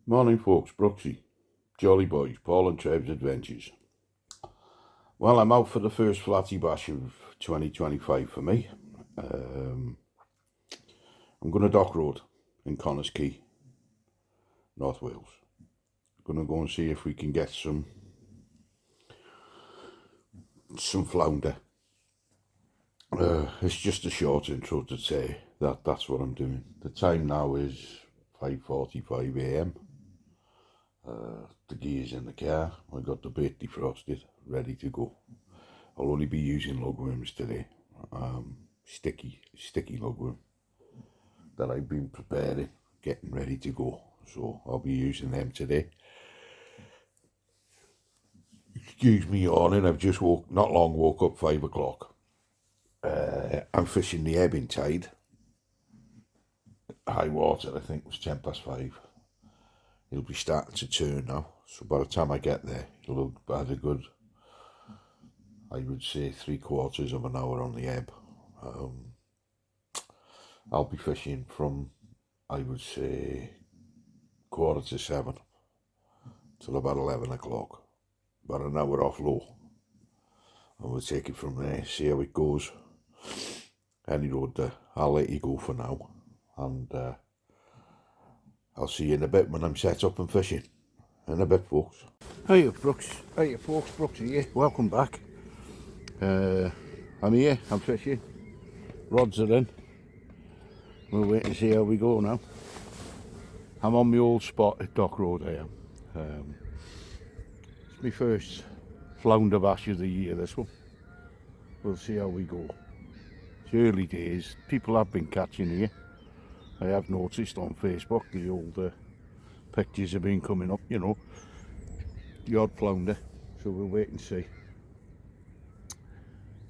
Morning folks, Brooksy, Jolly Boys, Paul and Trev's Adventures. Well, I'm out for the first flatty bash of 2025 for me. I'm going to Dock Road in Connahs Quay, North Wales. Going to go and see if we can get some flounder. It's just a short intro to say that's what I'm doing. The time now is 5:45 a.m. The gear's in the car. I got the bait defrosted, ready to go. I'll only be using lugworms today. Sticky lugworm that I've been preparing, getting ready to go. So I'll be using them today. Excuse me yawning, I've just woke up 5 o'clock. I'm fishing the ebbing tide. High water, I think, was 5:10. It'll be starting to turn now. So by the time I get there, it'll have had a good, I would say, 3/4 of an hour on the ebb. I'll be fishing from, I would say, 6:45 till about 11 o'clock. About an hour off low. And we'll take it from there, see how it goes. Any road, I'll let you go for now. And I'll see you in a bit when I'm set up and fishing. In a bit, folks. Hiya, Brooks. Hiya, folks. Brooks here. Welcome back. I'm here. I'm fishing. Rods are in. We'll wait and see how we go now. I'm on my old spot at Dock Road. I am. It's my first flounder bash of the year, this one. We'll see how we go. It's early days. People have been catching here. I have noticed on Facebook the old pictures have been coming up, you know, the odd flounder. So we'll wait and see.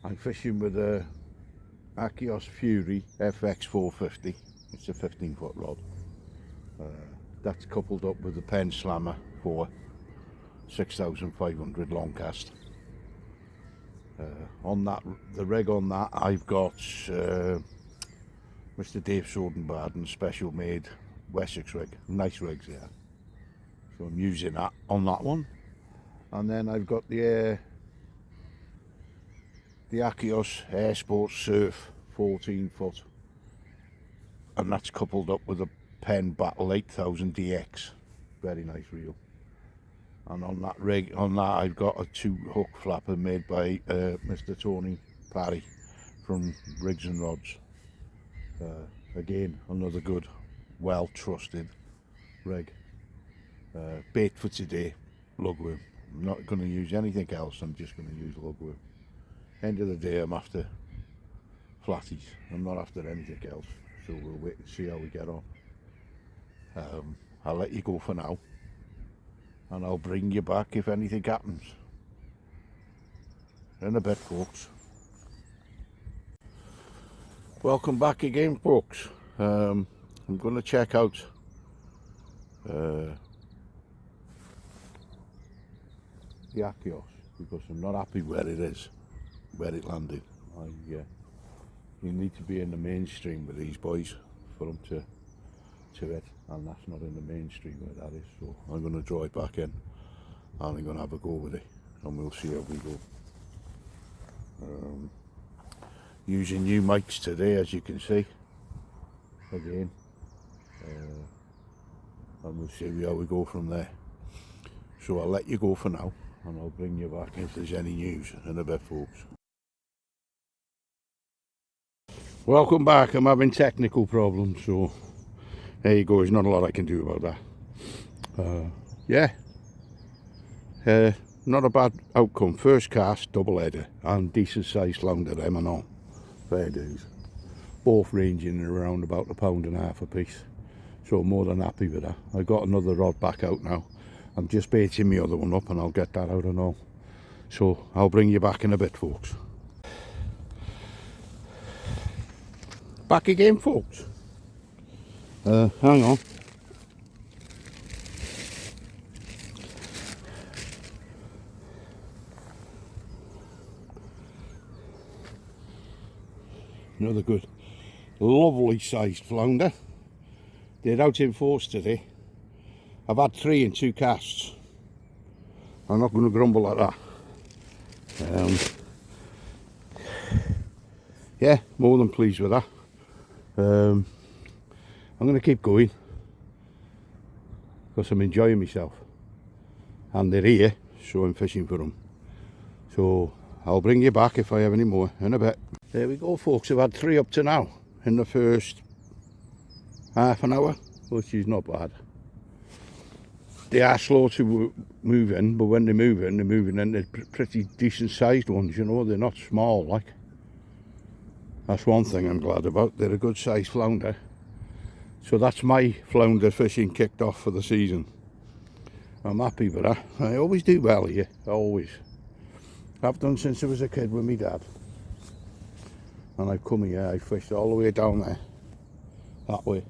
I'm fishing with a Connahs Fury FX 450. It's a 15-foot rod. That's coupled up with the Pen Slammer for 6,500 long cast. On that, the rig on that, I've got Mr. Dave Sodenbarden's special made Wessex rig. Nice rigs there. So I'm using that on that one. And then I've got the Connahs Air Sports Surf 14-foot. And that's coupled up with a Pen Battle 8000 DX. Very nice reel. And on that rig, I've got a 2-hook flapper made by Mr. Tony Parry from Rigs and Rods. Again, another good, well trusted rig. Bait for today, lugworm. I'm not going to use anything else, I'm just going to use lugworm. End of the day, I'm after flatties. I'm not after anything else. So we'll wait and see how we get on. I'll let you go for now. And I'll bring you back if anything happens. In a bit, folks. Welcome back again, folks. I'm going to check out the Connahs because I'm not happy where it is, where it landed. You need to be in the mainstream with these boys for them to it, and that's not in the mainstream where that is. So I'm going to draw it back in, and I'm going to have a go with it, and we'll see how we go. Using new mics today, as you can see, again, and we'll see how we go from there. So I'll let you go for now, and I'll bring you back if there's any news in a bit, folks. Welcome back. I'm having technical problems, so there you go. There's not a lot I can do about that. Not a bad outcome. First cast, double header, and decent sized flounder M&O. Fair dues. Both ranging around about £1.50 a piece. So more than happy with that. I got another rod back out now. I'm just baiting my other one up and I'll get that out and all. So I'll bring you back in a bit, folks. Back again, folks. Hang on. Another good, lovely sized flounder. They're out in force today. I've had 3 in 2 casts. I'm not going to grumble at that. Yeah, more than pleased with that. I'm going to keep going because I'm enjoying myself, and they're here, so I'm fishing for them. So I'll bring you back if I have any more in a bit. There we go, folks. I've had 3 up to now in the first half an hour, which is not bad. They are slow to move in, but when they're moving in, they're pretty decent sized ones, you know, they're not small like. That's one thing I'm glad about, they're a good sized flounder. So that's my flounder fishing kicked off for the season. I'm happy with that. I always do well here, always. I've done since I was a kid with my dad. And I've come here, I fished all the way down there, that way,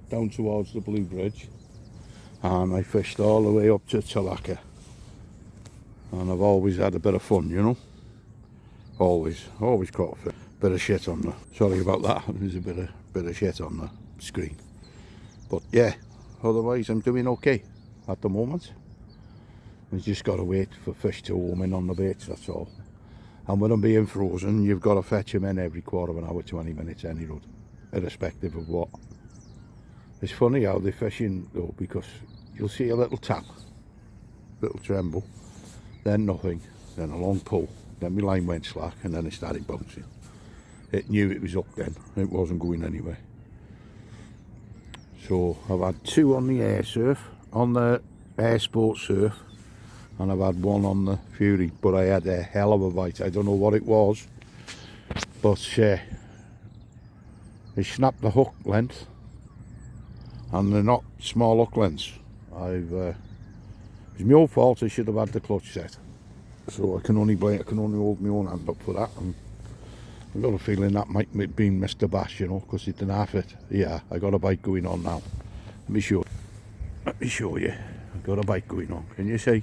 down towards the Blue Bridge. And I fished all the way up to Talaka, and I've always had a bit of fun, you know. Always caught a bit of shit on the. Sorry about that. There's a bit of shit on the screen, but yeah. Otherwise, I'm doing okay at the moment. We just got to wait for fish to warm in on the baits. That's all. And with them being frozen, you've got to fetch them in every quarter of an hour, 20 minutes, any road, irrespective of what. It's funny how they're fishing though, because you'll see a little tap, little tremble, then nothing, then a long pull, then my line went slack, and then it started bouncing. It knew it was up then, it wasn't going anywhere. So I've had 2 on the air surf, on the air sport surf, and I've had 1 on the Fury, but I had a hell of a bite. I don't know what it was, but it snapped the hook length. And they're not small hook lengths. It's my own fault. I should have had the clutch set. So I can only hold my own hand up for that. And I've got a feeling that might be Mr. Bass, you know, because it didn't have it. Yeah, I got a bite going on now. Let me show you. I've got a bite going on. Can you see?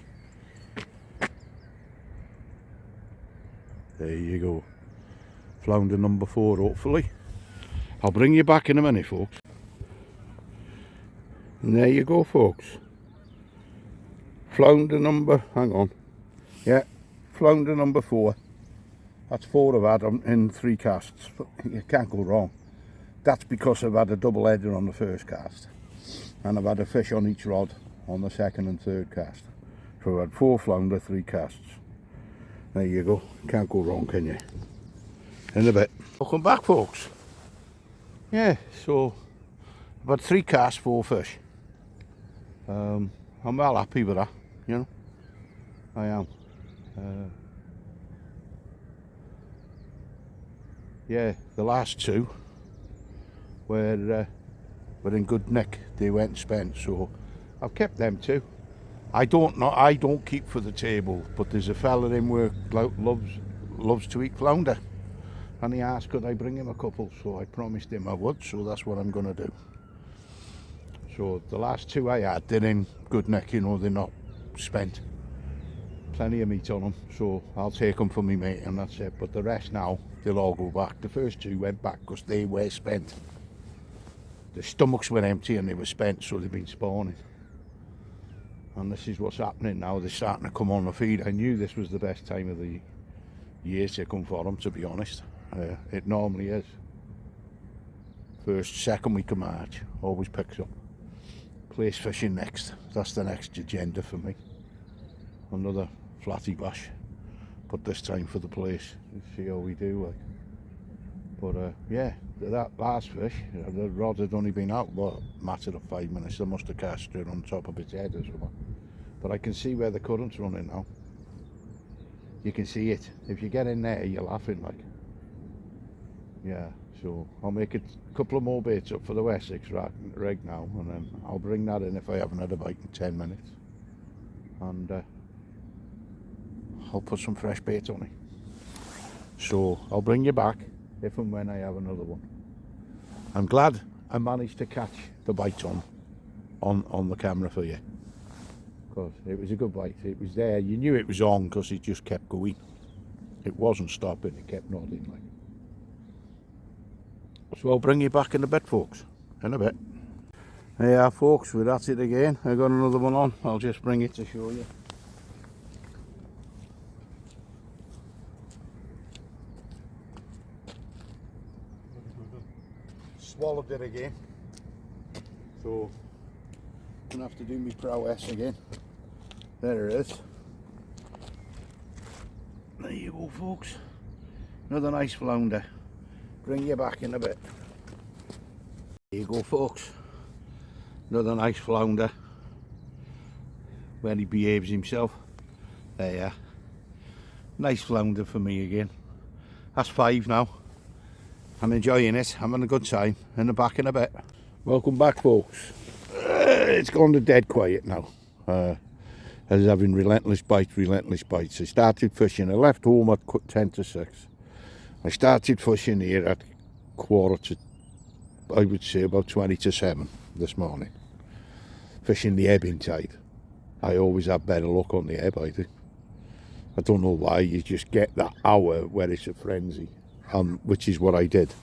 There you go. Flounder number 4, hopefully. I'll bring you back in a minute, folks. And there you go, folks. Flounder number, hang on. Yeah, flounder number 4. That's 4 I've had in 3 casts. You can't go wrong. That's because I've had a double header on the first cast. And I've had a fish on each rod on the second and third cast. So I've had 4 flounder, 3 casts. There you go. Can't go wrong, can you? In a bit. Welcome back, folks. Yeah, so I've had 3 casts, 4 fish. I'm well happy with that, you know. I am. Yeah, the last 2 were in good nick. They went spent, so I've kept them too. I don't keep for the table, but there's a fella in work loves to eat flounder, and he asked could I bring him a couple, so I promised him I would, so that's what I'm gonna do. So the last 2 I had, they're in good nick, you know, they're not spent. Plenty of meat on them, so I'll take them for me mate, and that's it. But the rest now, they'll all go back. The first 2 went back because they were spent. The stomachs were empty and they were spent, so they've been spawning. And this is what's happening now, they're starting to come on the feed. I knew this was the best time of the year to come for them, to be honest. It normally is. First, second week of March, always picks up. Place fishing next, that's the next agenda for me. Another flatty bash, but this time for the place. Let's see how we do. But yeah, that last fish, the rod had only been out, what, a matter of 5 minutes. They must have cast it on top of its head or something. But I can see where the current's running now. You can see it. If you get in there, you're laughing like. Yeah, so I'll make a couple of more baits up for the Wessex rig now, and then I'll bring that in if I haven't had a bite in 10 minutes. And I'll put some fresh bait on it. So I'll bring you back if and when I have another one. I'm glad I managed to catch the bite on the camera for you, because it was a good bite. It was there, you knew it was on because it just kept going. It wasn't stopping, it kept nodding like. So I'll bring you back in a bit, folks, in a bit. Yeah, folks, we're at it again. I got another one on. I'll just bring it to show you. Swallowed it again. So, I'm gonna have to do my prowess again. There it is. There you go, folks. Another nice flounder. Bring you back in a bit. There you go, folks. Another nice flounder. When he behaves himself. There you are. Nice flounder for me again. That's 5 now. I'm enjoying it. I'm having a good time. In the back in a bit. Welcome back, folks. It's gone to dead quiet now. I was having relentless bites. I started fishing. I left home at 10 to 6. I started fishing here at quarter to, I would say about 20 to 7 this morning. Fishing the ebbing tide. I always have better luck on the ebb, I think. I don't know why, you just get that hour where it's a frenzy, which is what I did.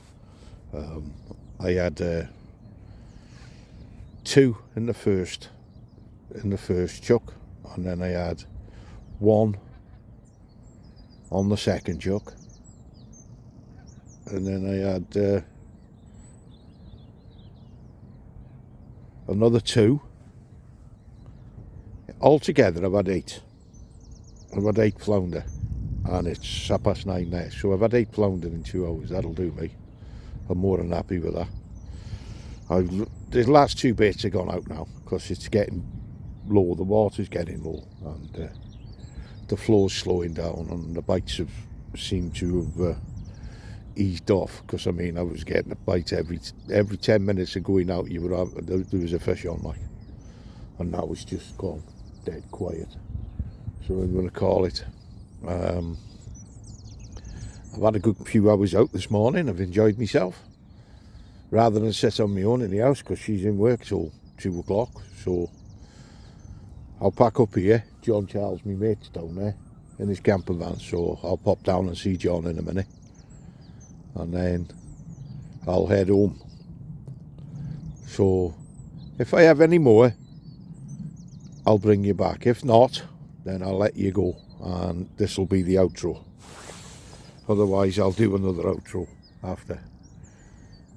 I had 2 in the first chuck, and then I had 1 on the second chuck, and then I had another 2. Altogether I've had 8. I've had 8 flounder, and it's 9:30 there, so I've had 8 flounder in 2 hours. That'll do me. I'm more than happy with that. The last 2 baits are gone out now because it's getting low, the water's getting low, and the flow's slowing down, and the bites have seemed to have eased off, because I mean I was getting a bite every 10 minutes of going out. There was a fish on, like, and now it's just gone dead quiet. So I'm going to call it. I've had a good few hours out this morning. I've enjoyed myself rather than sit on my own in the house, because she's in work till 2 o'clock. So I'll pack up here. John Charles, my mate's down there in his camper van, so I'll pop down and see John in a minute, and then I'll head home. So if I have any more, I'll bring you back. If not, then I'll let you go, and this will be the outro. Otherwise I'll do another outro after.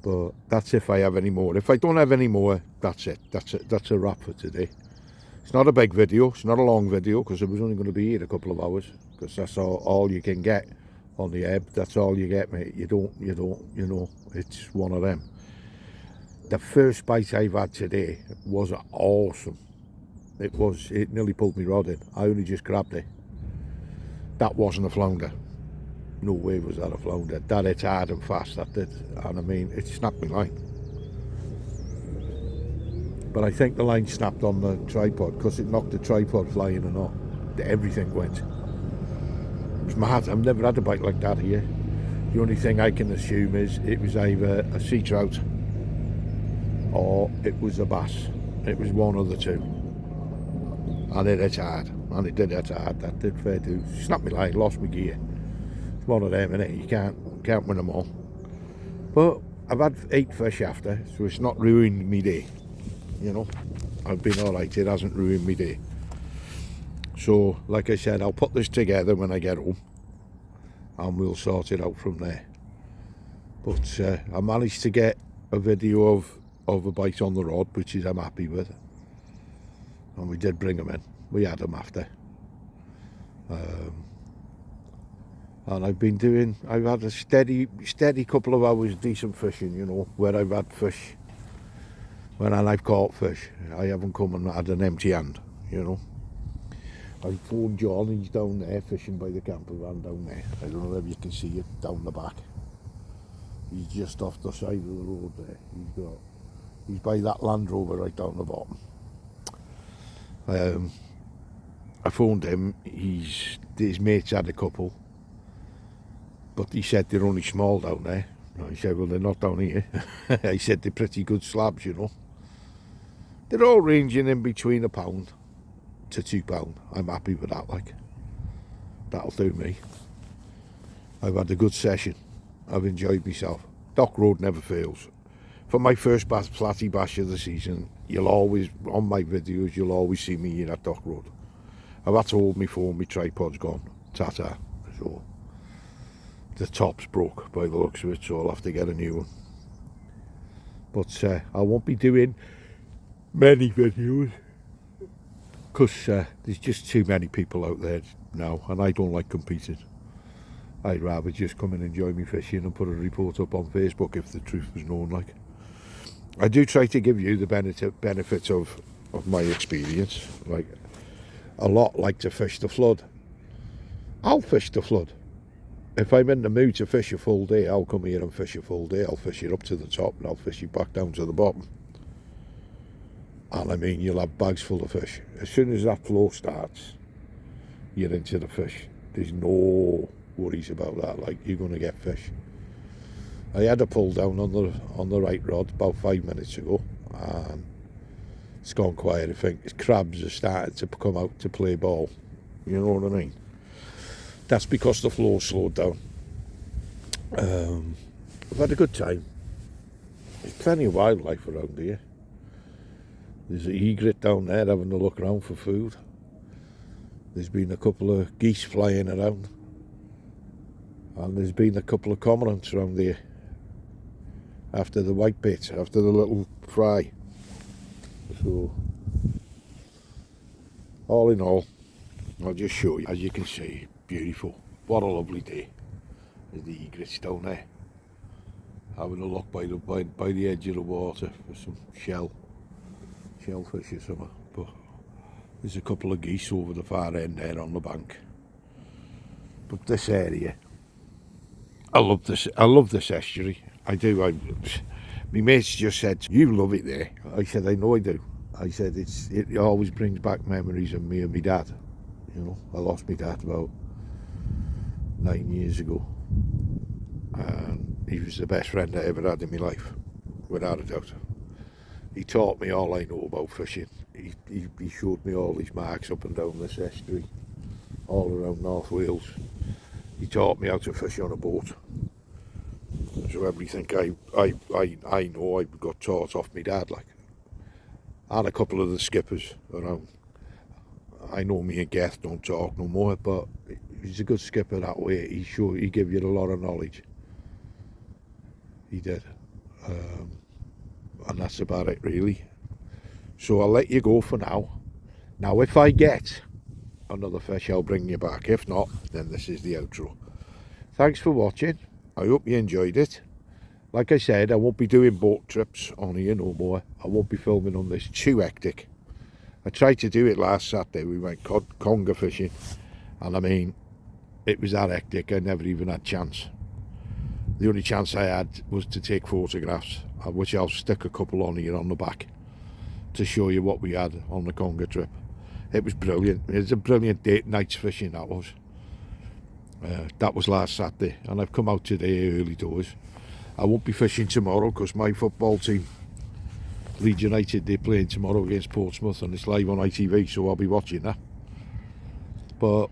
But that's if I have any more. If I don't have any more, that's it. That's a wrap for today. It's not a big video, it's not a long video, because it was only going to be here a couple of hours, because that's all you can get on the ebb. That's all you get, mate. You know, it's one of them. The first bite I've had today was awesome. It nearly pulled me rod in. I only just grabbed it. That wasn't a flounder. No way was that a flounder. That hit hard and fast, that did. And I mean, it snapped my line. But I think the line snapped on the tripod, because it knocked the tripod flying and all. Everything went. It was mad. I've never had a bite like that here. The only thing I can assume is it was either a sea trout or it was a bass. It was one of the two. And it hit hard. And it did hit hard. That did fair do. Snapped my line, lost my gear. It's one of them, innit? You can't win them all. But I've had 8 fish after, so it's not ruined me day. You know, I've been alright. It hasn't ruined me day. So, like I said, I'll put this together when I get home, and we'll sort it out from there. But I managed to get a video of a bite on the rod, which is I'm happy with. And we did bring them in. We had them after. And I've had a steady couple of hours decent fishing, you know, where I've had fish. When I've caught fish, I haven't come and had an empty hand, you know. I phoned John, he's down there fishing by the camper van down there. I don't know if you can see it down the back. He's just off the side of the road there. He's by that Land Rover right down the bottom. I phoned him. His mates had a couple, but he said they're only small down there. I said, well, they're not down here. I said they're pretty good slabs, you know. They're all ranging in between £1 to £2. I'm happy with that, like. That'll do me. I've had a good session. I've enjoyed myself. Dock Road never fails. for my first flatty bash of the season, you'll always, on my videos, you'll always see me here at Dock Road. I've had to hold my phone, my tripod's gone, ta-ta. So the top's broke by the looks of it, so I'll have to get a new one. But I won't be doing many videos because there's just too many people out there now, and I don't like competing. I'd rather just come and enjoy me fishing and put a report up on Facebook if the truth was known. Like, I do try to give you the benefits of my experience. Like, a lot like to fish the flood. I'll fish the flood. If I'm in the mood to fish a full day, I'll come here and fish a full day. I'll fish it up to the top and I'll fish it back down to the bottom. And I mean, you'll have bags full of fish. As soon as that flow starts, you're into the fish. There's no worries about that. Like, you're going to get fish. I had a pull down on the right rod about 5 minutes ago, and it's gone quiet. I think crabs are starting to come out to play ball. You know what I mean? That's because the flow slowed down. I've had a good time. There's plenty of wildlife around here. There's an egret down there having a look around for food. There's been a couple of geese flying around. And there's been a couple of cormorants around here. After the whitebait, after the little fry. So, all in all, I'll just show you. As you can see, beautiful. What a lovely day. There's the egrets down there. Having a look by the edge of the water for some shellfish or something. But there's a couple of geese over the far end there on the bank. But this area, I love this estuary. I do. My mates just said, "You love it there." I said, "I know I do." I said, it always brings back memories of me and my dad. You know, I lost my dad about 9 years ago, and he was the best friend I ever had in my life, without a doubt. He taught me all I know about fishing. He showed me all these marks up and down this estuary, all around North Wales. He taught me how to fish on a boat. So everything I know, I got taught off my dad, like. And a couple of the skippers around. I know me and Geth don't talk no more, but he's a good skipper that way. He gave you a lot of knowledge. He did. And that's about it, really. So I'll let you go for now. Now, if I get another fish, I'll bring you back. If not, then this is the outro. Thanks for watching. I hope you enjoyed it. Like I said, I won't be doing boat trips on here no more. I won't be filming on this. Too hectic. I tried to do it last Saturday. We went conger fishing, and I mean, it was that hectic. I never even had a chance. The only chance I had was to take photographs, which I'll stick a couple on here on the back to show you what we had on the conger trip. It was brilliant. It was a brilliant night's fishing, that was. That was last Saturday, and I've come out today early doors. I won't be fishing tomorrow because my football team, Leeds United, they're playing tomorrow against Portsmouth, and it's live on ITV, so I'll be watching that. But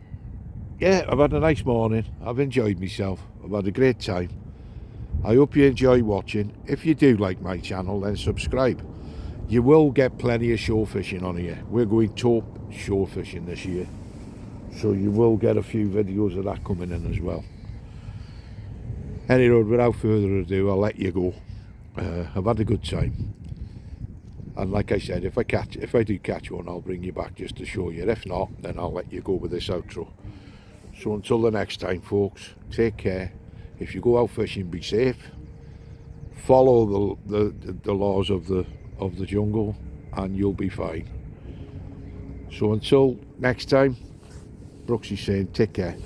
yeah, I've had a nice morning. I've enjoyed myself. I've had a great time. I hope you enjoy watching. If you do like my channel, then subscribe. You will get plenty of shore fishing on here. We're going top shore fishing this year, so you will get a few videos of that coming in as well. Anyway, without further ado, I'll let you go. I've had a good time, and like I said, if I do catch one, I'll bring you back just to show you. If not, then I'll let you go with this outro. So until the next time, folks, take care. If you go out fishing, be safe. Follow the laws of the jungle, and you'll be fine. So until next time, Brooksy's saying take care.